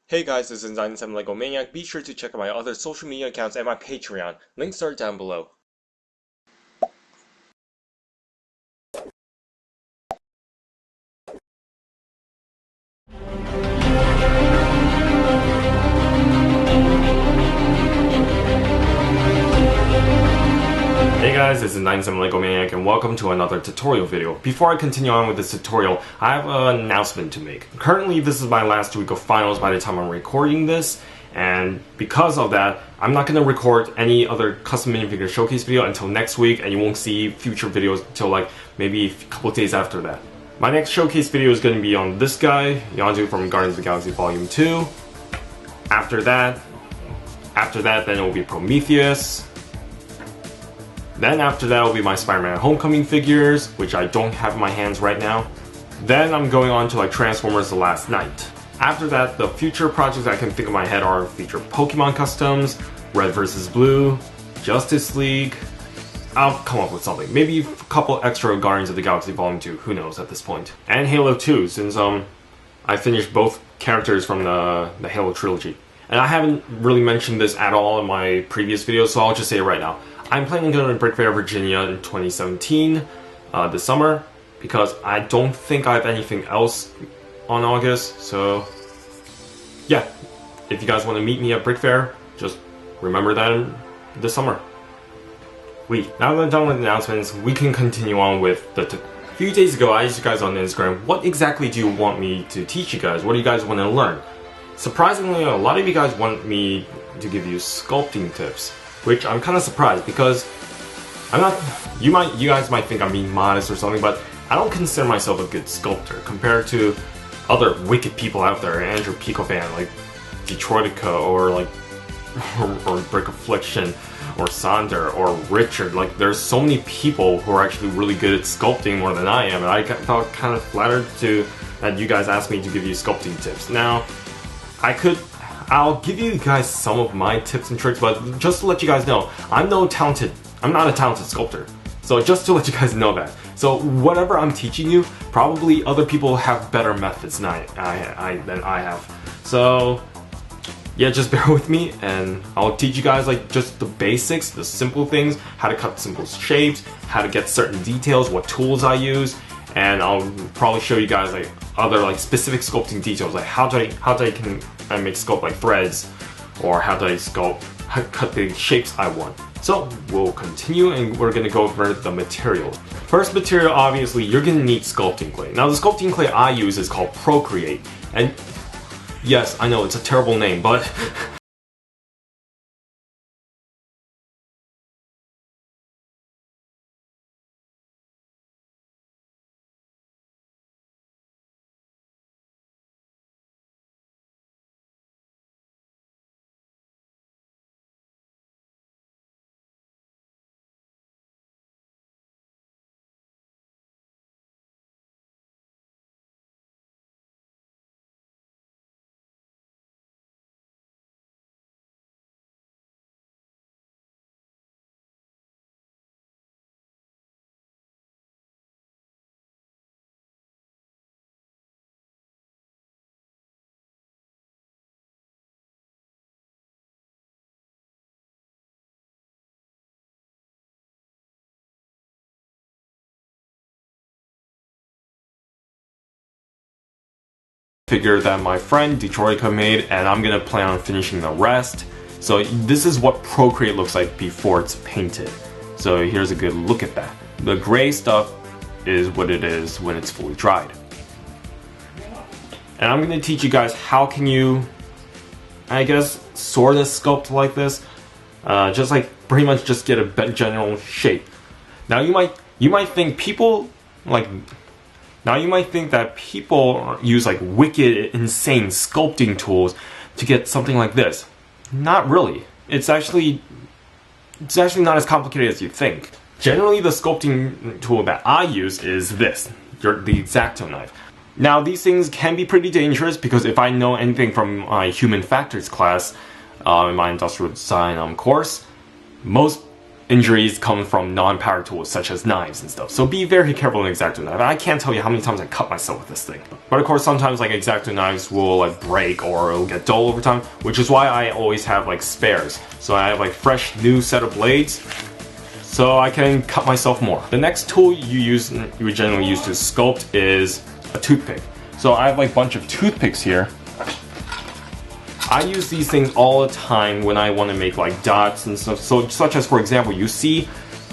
Hey guys, this is 97 Lego Maniac. Be sure to check out my other social media accounts and my Patreon. Links are down below. Hey guys, this is 97 Lego Maniac and welcome to another tutorial video. Before I continue on with this tutorial, I have an announcement to make. Currently, this is my last week of finals by the time I'm recording this, and because of that, I'm not going to record any other custom minifigure showcase video until next week, and you won't see future videos until like maybe a couple days after that. My next showcase video is going to be on this guy, Yanju from Guardians of the Galaxy Volume 2. After that, then it will be Prometheus. Then after that will be my Spider-Man Homecoming figures, which I don't have in my hands right now. Then I'm going on to like Transformers The Last Night. After that, the future projects I can think of in my head are feature Pokemon customs, Red vs. Blue, Justice League. I'll come up with something. Maybe a couple extra Guardians of the Galaxy Volume 2, who knows at this point. And Halo 2, since I finished both characters from the Halo trilogy. And I haven't really mentioned this at all in my previous videos, so I'll just say it right now. I'm planning to go to Brick Fair, Virginia in 2017, this summer, because I don't think I have anything else on August, so yeah, if you guys want to meet me at Brick Fair, just remember that this summer. Now that I'm done with announcements, we can continue on with the A few days ago, I asked you guys on Instagram, what exactly do you want me to teach you guys? What do you guys want to learn? Surprisingly, a lot of you guys want me to give you sculpting tips, which I'm kind of surprised because I'm not. You guys might think I'm being modest or something, but I don't consider myself a good sculptor compared to other wicked people out there. Andrew Picofan, like Detroitica, or like or Brick Affliction, or Sander, or Richard. Like, there's so many people who are actually really good at sculpting more than I am, and I felt kind of flattered that you guys asked me to give you sculpting tips. Now, I'll give you guys some of my tips and tricks, but just to let you guys know, I'm not a talented sculptor. So just to let you guys know that. So whatever I'm teaching you, probably other people have better methods than I have. So yeah, just bear with me and I'll teach you guys like just the basics, the simple things, how to cut simple shapes, how to get certain details, what tools I use, and I'll probably show you guys like other like specific sculpting details, like how do I make sculpt like threads, or how do I cut the shapes I want. So we'll continue and we're gonna go over the materials. First material, obviously, you're gonna need sculpting clay. Now the sculpting clay I use is called Procreate, and yes, I know it's a terrible name, but figure that my friend Detroitica made, and I'm gonna plan on finishing the rest. So this is what Procreate looks like before it's painted. So here's a good look at that. The gray stuff is what it is when it's fully dried. And I'm gonna teach you guys how can you, I guess, sort of sculpt like this. Just like pretty much just get a general shape. Now you might think people like. Now you might think that people use like wicked, insane sculpting tools to get something like this. Not really. It's actually not as complicated as you think. Generally, the sculpting tool that I use is this, the X-Acto knife. Now these things can be pretty dangerous because if I know anything from my human factors class in my industrial design course, most injuries come from non-power tools such as knives and stuff. So be very careful with X-Acto knife. I can't tell you how many times I cut myself with this thing. But of course, sometimes like X-Acto knives will like break or it'll get dull over time, which is why I always have like spares. So I have like fresh new set of blades, so I can cut myself more. The next tool you would generally use to sculpt is a toothpick. So I have like a bunch of toothpicks here. I use these things all the time when I want to make like dots and stuff. So such as, for example, you see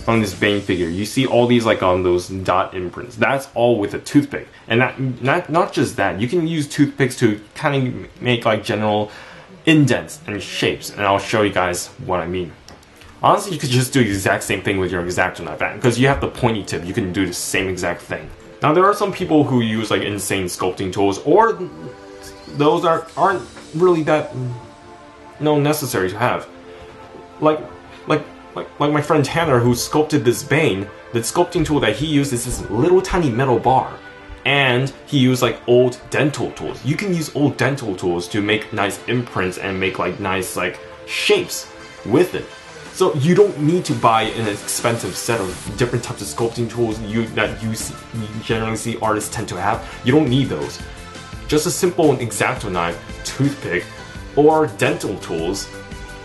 on this Bane figure, you see all these like on those dot imprints. That's all with a toothpick. And not just that, you can use toothpicks to kind of make like general indents and shapes. And I'll show you guys what I mean. Honestly, you could just do the exact same thing with your X-Acto knife, because you have the pointy tip. You can do the same exact thing. Now there are some people who use like insane sculpting tools, or those aren't really that necessary to have. Like my friend Tanner, who sculpted this Bane. The sculpting tool that he used is this little tiny metal bar, and he used like old dental tools. You can use old dental tools to make nice imprints and make like nice like shapes with it. So you don't need to buy an expensive set of different types of sculpting tools that you generally see artists tend to have. You don't need those. Just a simple X-Acto knife, toothpick, or dental tools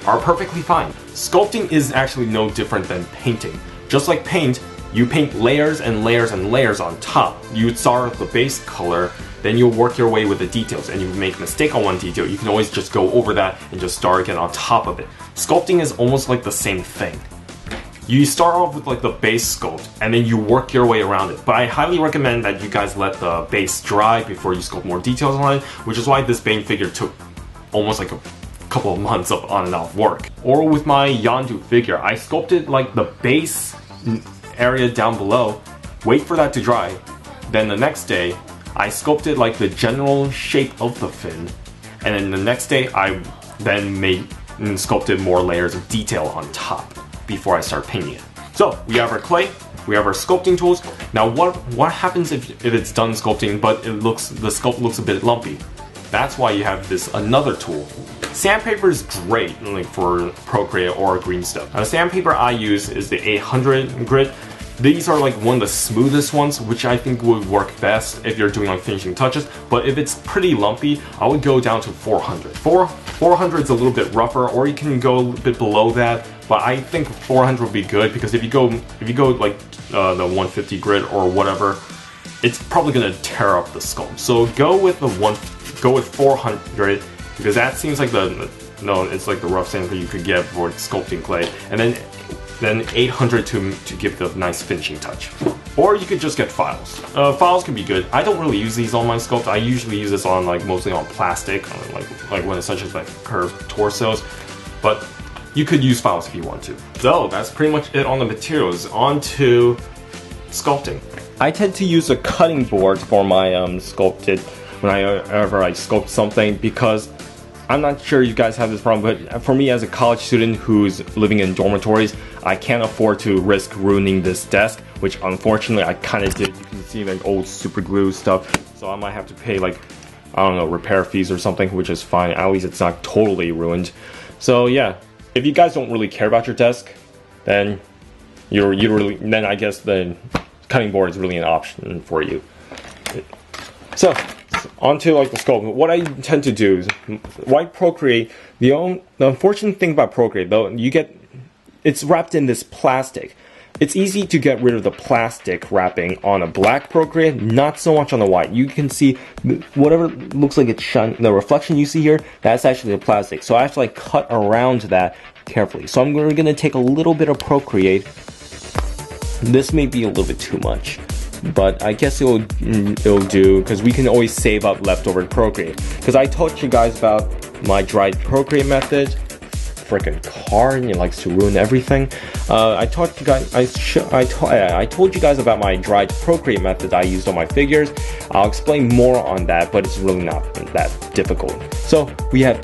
are perfectly fine. Sculpting is actually no different than painting. Just like paint, you paint layers and layers and layers on top. You start with the base color, then you'll work your way with the details, and you make a mistake on one detail, you can always just go over that and just start again on top of it. Sculpting is almost like the same thing. You start off with like the base sculpt, and then you work your way around it. But I highly recommend that you guys let the base dry before you sculpt more details on it, which is why this Bane figure took almost like a couple of months of on and off work. Or with my Yondu figure, I sculpted like the base area down below, wait for that to dry, then the next day I sculpted like the general shape of the fin, and then the next day I then sculpted more layers of detail on top before I start painting it. So we have our clay, we have our sculpting tools. Now what happens if it's done sculpting but the sculpt looks a bit lumpy? That's why you have this another tool. Sandpaper is great like for Procreate or green stuff. Now, the sandpaper I use is the 800 grit. These are like one of the smoothest ones, which I think would work best if you're doing like finishing touches. But if it's pretty lumpy, I would go down to 400. 400 is a little bit rougher, or you can go a little bit below that. But I think 400 would be good, because if you go like the 150 grit or whatever, it's probably gonna tear up the sculpt. So go with 400, because that seems like it's like the rough sandpaper you could get for sculpting clay, and then 800 to give the nice finishing touch. Or you could just get files. Files can be good. I don't really use these on my sculpt. I usually use this on like mostly on plastic, like when it's such as like curved torsos. But you could use files if you want to. So that's pretty much it on the materials. On to sculpting. I tend to use a cutting board for my sculpted whenever I sculpt something, because I'm not sure you guys have this problem, but for me as a college student who's living in dormitories, I can't afford to risk ruining this desk, which unfortunately I kind of did. You can see like old super glue stuff, so I might have to pay like, I don't know, repair fees or something, which is fine. At least it's not totally ruined. So yeah, if you guys don't really care about your desk, then then I guess the cutting board is really an option for you. So onto like the sculpt. What I tend to do is, why Procreate? The unfortunate thing about Procreate though, it's wrapped in this plastic. It's easy to get rid of the plastic wrapping on a black Procreate, not so much on the white. You can see whatever looks like it's shining, the reflection you see here, that's actually the plastic. So I have to like cut around that carefully. So I'm gonna take a little bit of Procreate. This may be a little bit too much, but I guess it'll do, because we can always save up leftover Procreate. Because I told you guys about my dried Procreate method. Freaking card, it likes to ruin everything. I told you guys about my dried Procreate method I used on my figures. I'll explain more on that, but it's really not that difficult. So we have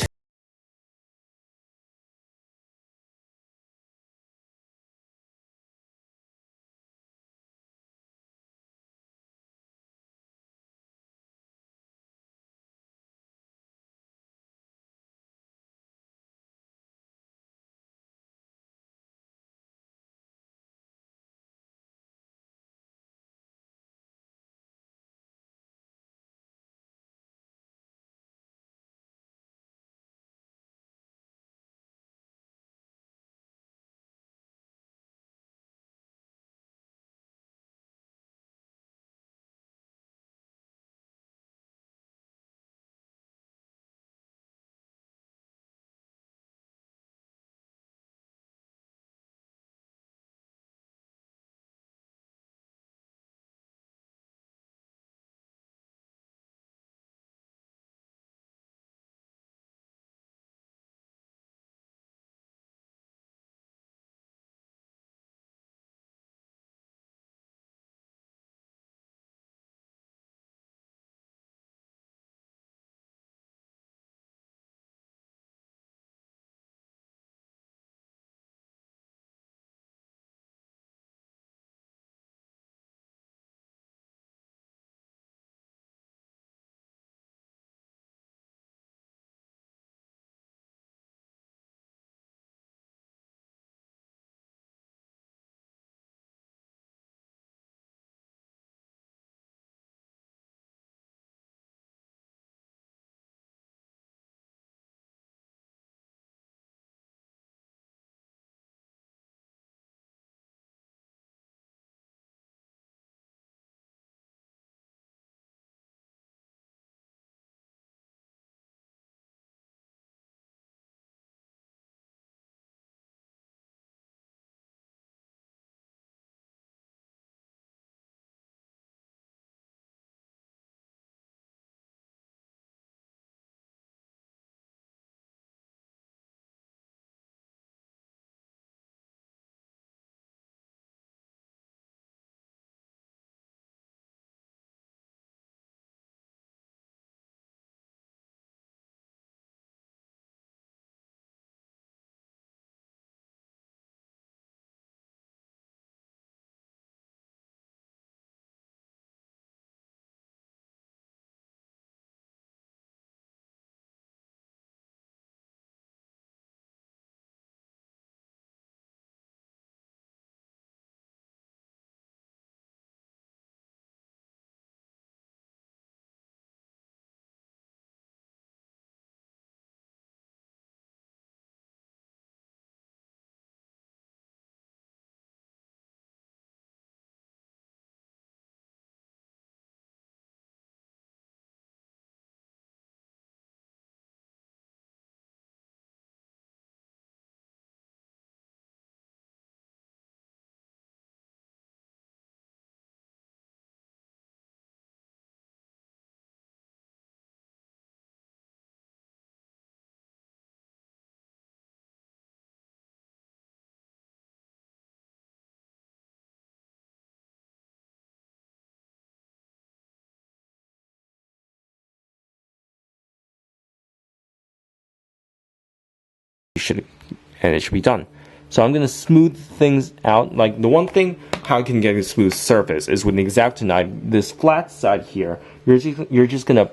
should be done. So I'm gonna smooth things out. Like the one thing how I can get a smooth surface is with an X-Acto knife. This flat side here, you're just gonna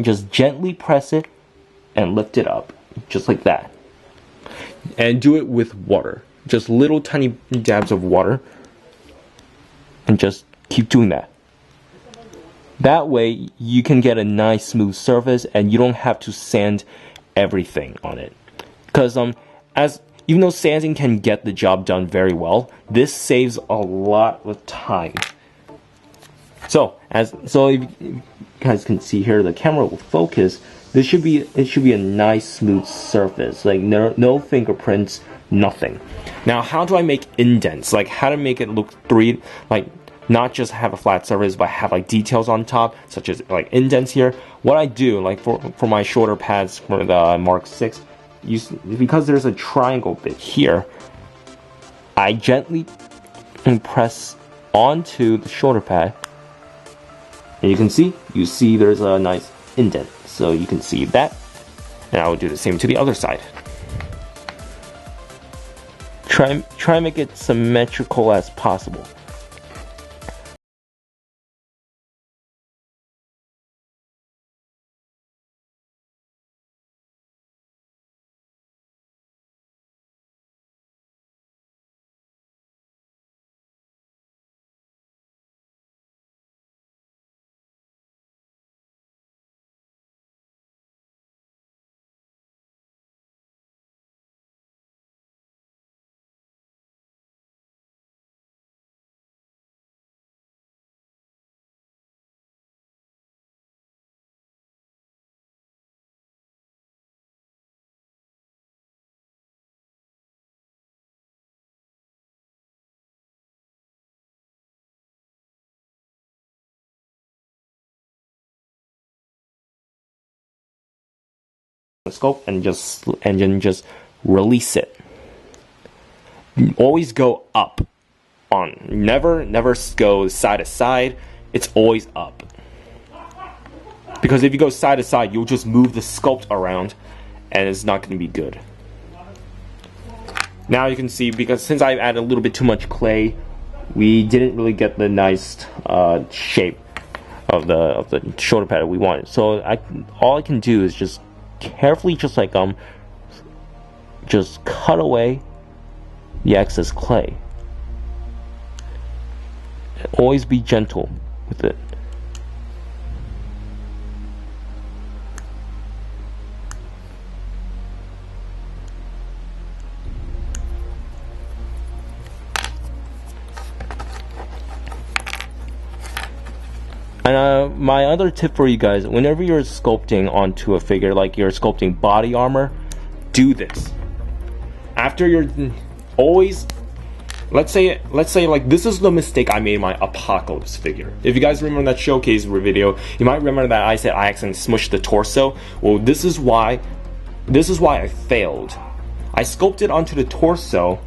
just gently press it and lift it up, just like that. And do it with water, just little tiny dabs of water, and just keep doing that. That way you can get a nice smooth surface and you don't have to sand everything on it. Because even though sanding can get the job done very well, this saves a lot of time. So if you guys can see here, the camera will focus. It should be a nice smooth surface, like no fingerprints, nothing. Now, how do I make indents? Like how to make it look not just have a flat surface, but have like details on top, such as like indents here. What I do, like for my shoulder pads for the Mark 6, because there's a triangle bit here, I gently press onto the shoulder pad, and you see there's a nice indent. So you can see that, and I will do the same to the other side. Try and make it symmetrical as possible. Sculpt and then just release it. Always go up on, never go side to side. It's always up, because if you go side to side, you'll just move the sculpt around and it's not going to be good. Now you can see, because since I've added a little bit too much clay, we didn't really get the nice shape of the shoulder pad we wanted. So all I can do is just carefully just cut away the excess clay. And always be gentle with it. And my other tip for you guys, whenever you're sculpting onto a figure, like you're sculpting body armor, do this. After you're always, let's say like this is the mistake I made in my Apocalypse figure. If you guys remember that showcase video, you might remember that I said I accidentally smushed the torso. Well, this is why I failed. I sculpted onto the torso,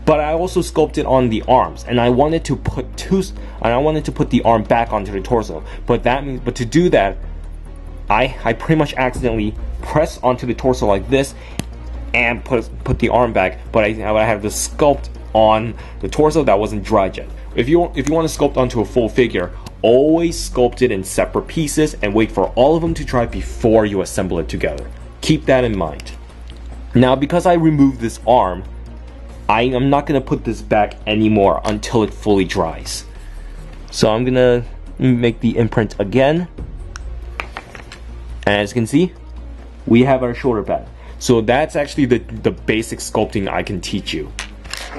but I also sculpted on the arms, and I wanted to put the arm back onto the torso. But to do that, I pretty much accidentally pressed onto the torso like this and put the arm back. But I had the sculpt on the torso that wasn't dried yet. If you want to sculpt onto a full figure, always sculpt it in separate pieces and wait for all of them to dry before you assemble it together. Keep that in mind. Now, because I removed this arm, I am not going to put this back anymore until it fully dries. So I'm going to make the imprint again. And as you can see, we have our shoulder pad. So that's actually the basic sculpting I can teach you.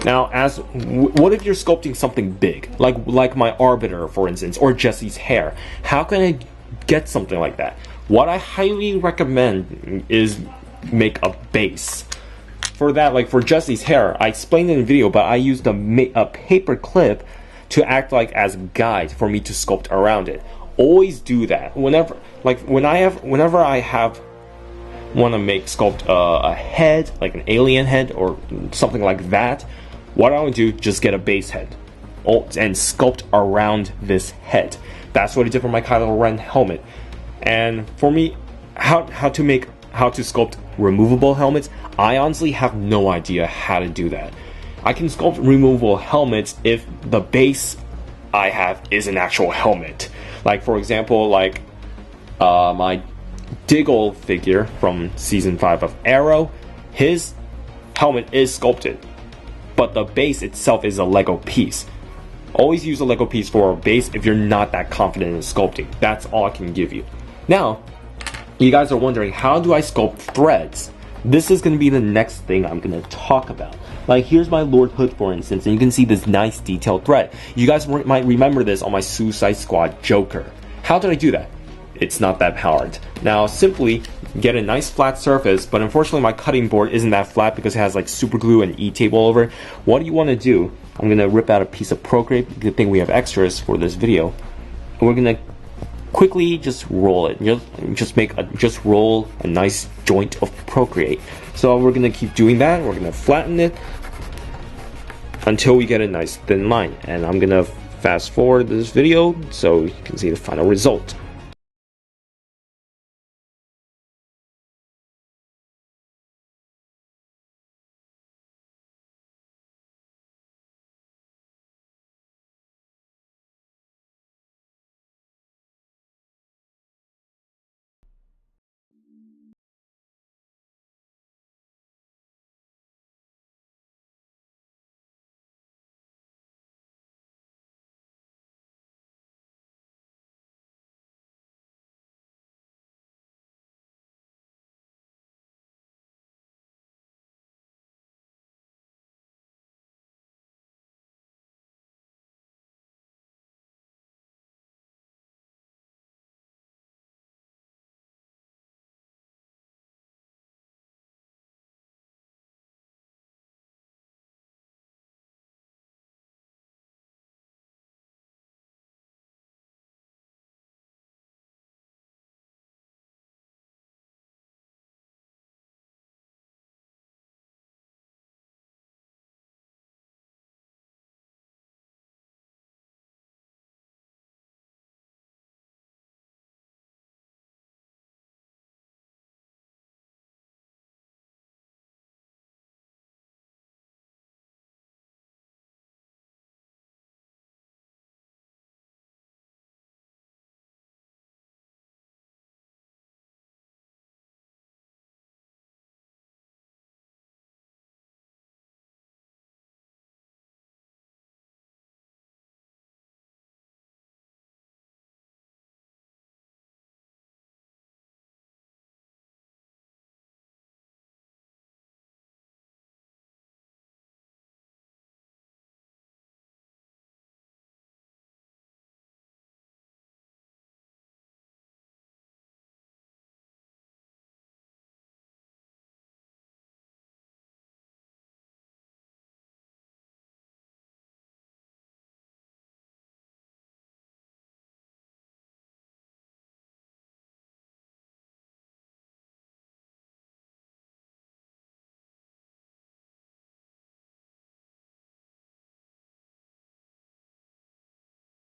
Now, what if you're sculpting something big, like my Arbiter, for instance, or Jesse's hair? How can I get something like that? What I highly recommend is make a base. For that, like for Jesse's hair, I explained in the video, but I used a paper clip to act like as a guide for me to sculpt around it. Always do that. Whenever I want to sculpt a head, like an alien head or something like that, what I would do, just get a base head and sculpt around this head. That's what I did for my Kylo Ren helmet. And for me, how to make how to sculpt removable helmets, I honestly have no idea how to do that. I can sculpt removable helmets if the base I have is an actual helmet. Like for example, like my Diggle figure from season 5 of Arrow, his helmet is sculpted, but the base itself is a Lego piece. Always use a Lego piece for a base if you're not that confident in sculpting. That's all I can give you. Now, you guys are wondering, how do I sculpt threads? This is going to be the next thing I'm going to talk about. Like, here's my Lord Hood, for instance, and you can see this nice detailed thread. You guys might remember this on my Suicide Squad Joker. How did I do that? It's not that hard. Now, simply get a nice flat surface, but unfortunately my cutting board isn't that flat because it has like super glue and E-tape all over. What do you want to do? I'm going to rip out a piece of Procreate. Good thing we have extras for this video. And we're going to quickly just roll it. Just roll a nice joint of Procreate. So we're going to keep doing that. We're going to flatten it until we get a nice thin line. And I'm going to fast forward this video so you can see the final result.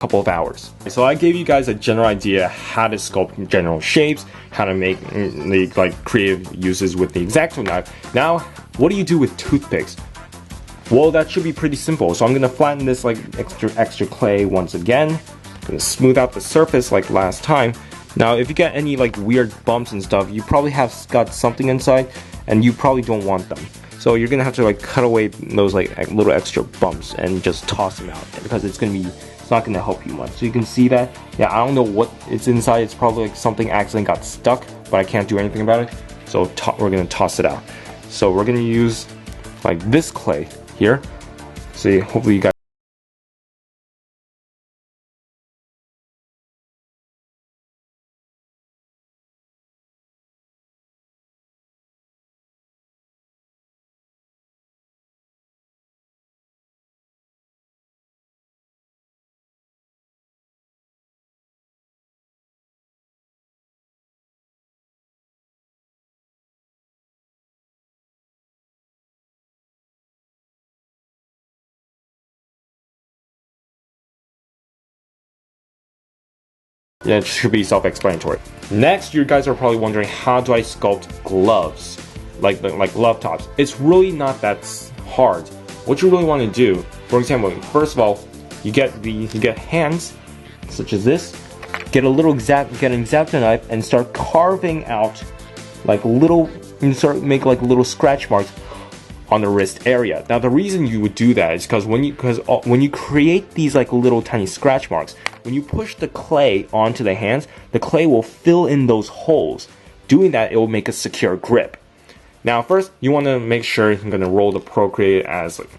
Couple of hours. So I gave you guys a general idea how to sculpt general shapes, how to make like creative uses with the X-Acto knife. Now, what do you do with toothpicks? Well, that should be pretty simple. So I'm gonna flatten this like extra clay once again. I'm gonna smooth out the surface like last time. Now, if you get any like weird bumps and stuff, you probably have got something inside, and you probably don't want them. So you're gonna have to like cut away those like little extra bumps and just toss them out because it's not gonna help you much. So you can see that, yeah, I don't know what it's inside. It's probably like something accidentally got stuck, but I can't do anything about it. So we're gonna toss it out. So we're gonna use like this clay here. See, hopefully you guys That should be self-explanatory. Next, you guys are probably wondering, how do I sculpt gloves? Like glove tops. It's really not that hard. What you really want to do, for example, first of all, you get hands, such as this. Get an X-Acto knife and start carving out like little, and start make like little scratch marks on the wrist area. Now the reason you would do that is because when you create these like little tiny scratch marks, when you push the clay onto the hands, the clay will fill in those holes. Doing that, it will make a secure grip. Now first, you want to make sure you're going to roll the Procreate as like,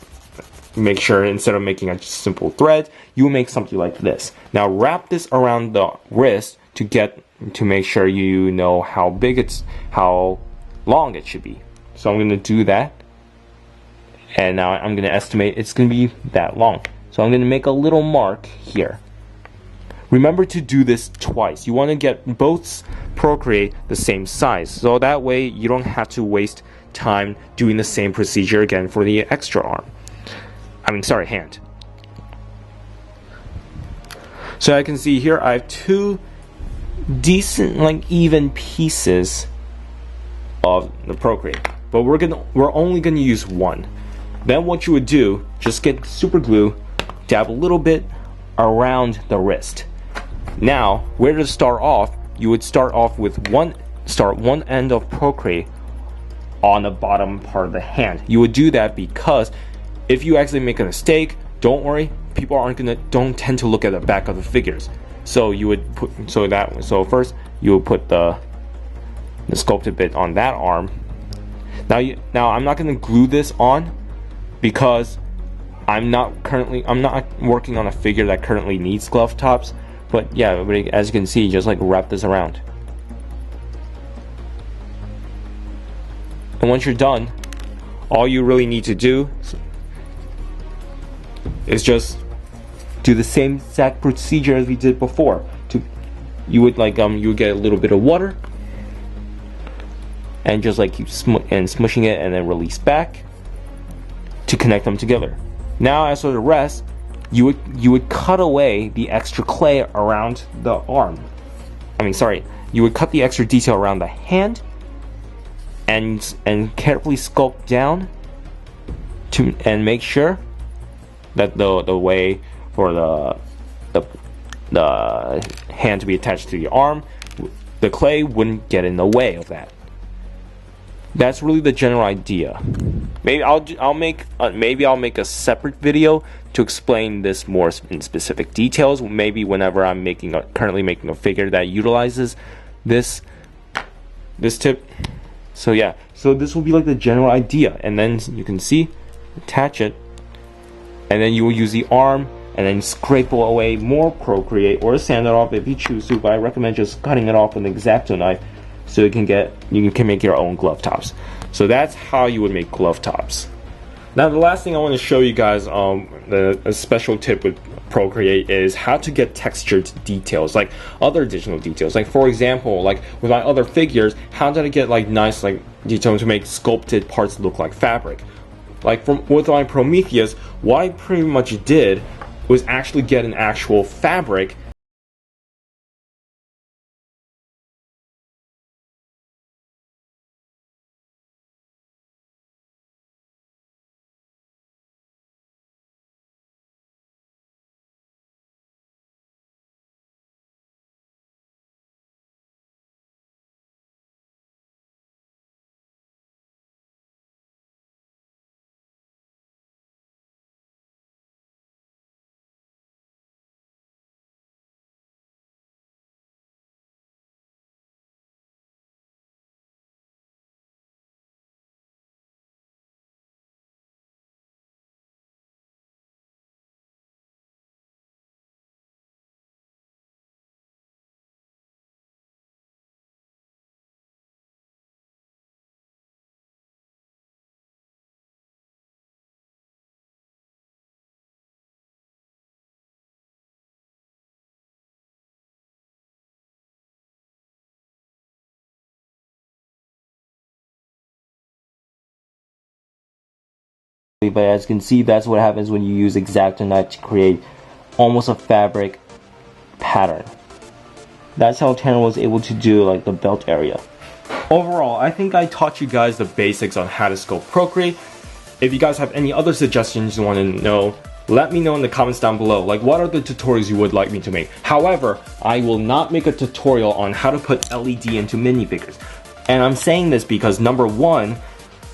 make sure instead of making a simple thread, you will make something like this. Now wrap this around the wrist to make sure you know how long it should be. So I'm going to do that. And now I'm going to estimate it's going to be that long. So I'm going to make a little mark here. Remember to do this twice. You want to get both Procreate the same size. So that way you don't have to waste time doing the same procedure again for the extra arm. Hand. So I can see here I have two decent, like even pieces of the Procreate. But we're only gonna use one. Then what you would do, just get super glue, dab a little bit around the wrist. Now, where to start off? You would start off with one end of Procreate on the bottom part of the hand. You would do that because if you actually make a mistake, don't worry, people don't tend to look at the back of the figures. So you would first you would put the sculpted bit on that arm. Now I'm not going to glue this on because I'm not working on a figure that currently needs glove tops. But yeah, as you can see, just like wrap this around. And once you're done, all you really need to do is just do the same exact procedure as we did before. You would get a little bit of water and just like keep smushing it and then release back to connect them together. Now as for the rest, you would cut away the extra clay around the arm. You would cut the extra detail around the hand and carefully sculpt down and make sure that the way for the hand to be attached to the arm, the clay wouldn't get in the way of that. That's really the general idea. Maybe I'll make a separate video to explain this more in specific details. Maybe whenever I'm currently making a figure that utilizes this tip. So yeah, so this will be like the general idea, and then you can see, attach it, and then you will use the arm and then scrape away more Procreate or sand it off if you choose to. But I recommend just cutting it off with an X-Acto knife so you can make your own glove tops. So that's how you would make glove tops. Now the last thing I want to show you guys, a special tip with Procreate is how to get textured details, like other digital details. Like for example, like with my other figures, how did I get like nice like details to make sculpted parts look like fabric? Like with my Prometheus, what I pretty much did was actually get an actual fabric but as you can see, that's what happens when you use X-Acto knife to create almost a fabric pattern. That's how Tanner was able to do like the belt area. Overall, I think I taught you guys the basics on how to sculpt Procreate. If you guys have any other suggestions you want to know, let me know in the comments down below. Like, what are the tutorials you would like me to make? However, I will not make a tutorial on how to put LED into minifigures. And I'm saying this because, number one,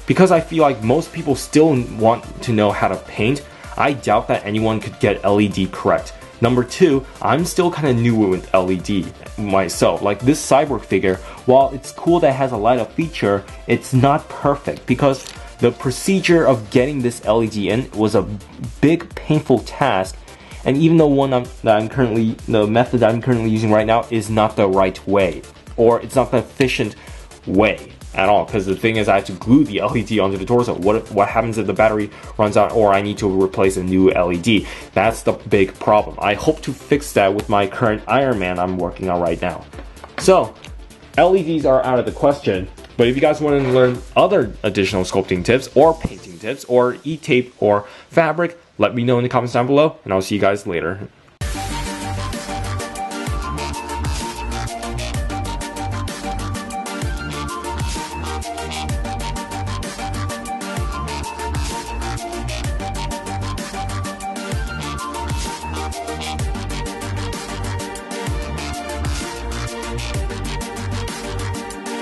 because I feel like most people still want to know how to paint, I doubt that anyone could get LED correct. Number two, I'm still kind of new with LED myself. Like this cyborg figure, while it's cool that it has a light up feature, it's not perfect because the procedure of getting this LED in was a big painful task. And even the the method that I'm currently using right now is not the right way, or it's not the efficient way at all, because the thing is I have to glue the LED onto the torso. What happens if the battery runs out or I need to replace a new LED? That's the big problem. I hope to fix that with my current Iron Man I'm working on right now. So LEDs are out of the question, but if you guys want to learn other additional sculpting tips or painting tips or e-tape or fabric, let me know in the comments down below, and I'll see you guys later.